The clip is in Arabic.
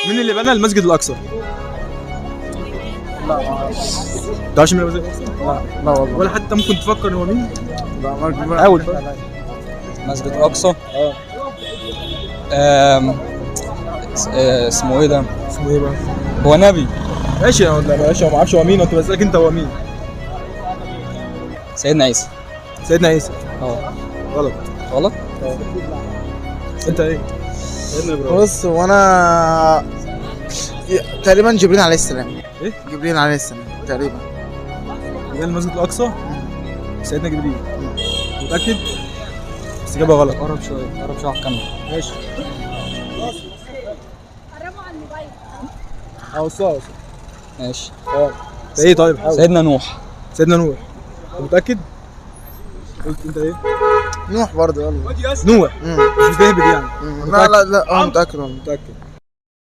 مين اللي بنى المسجد الاقصى؟ لا ما اعرفش. تعرفش مين اللي بنى المسجد الاقصى؟ لا والله. ولا حتى ممكن تفكر هو مين؟ لا حاول. مسجد الاقصى. اسمه ايه ده؟ اسمه ايه بقى؟ هو نبي. ماشي ولا ماشي، ما اعرفش هو مين، وانت بسالك انت هو مين؟ سيدنا عيسى. سيدنا عيسى. غلط. غلط؟ انت ايه؟ سيدنا ابراهيم. بص وانا تقريبا جبريل عليه السلام. ايه؟ جبريل عليه السلام تقريبا. بنى المسجد الاقصى؟ سيدنا جبريل. متاكد؟ بس اجابه غلط. قرب شويه قرب شويه على الكاميرا. ماشي. قربوا على الموبايل. اوصل. ماشي. ايه طيب حاول. سيدنا نوح. سيدنا نوح. انت متاكد؟ قلت انت ايه؟ نوح برضه يلا. نوح. مش بتهبد يعني. لا لا لا، متأكد والله. متاكد.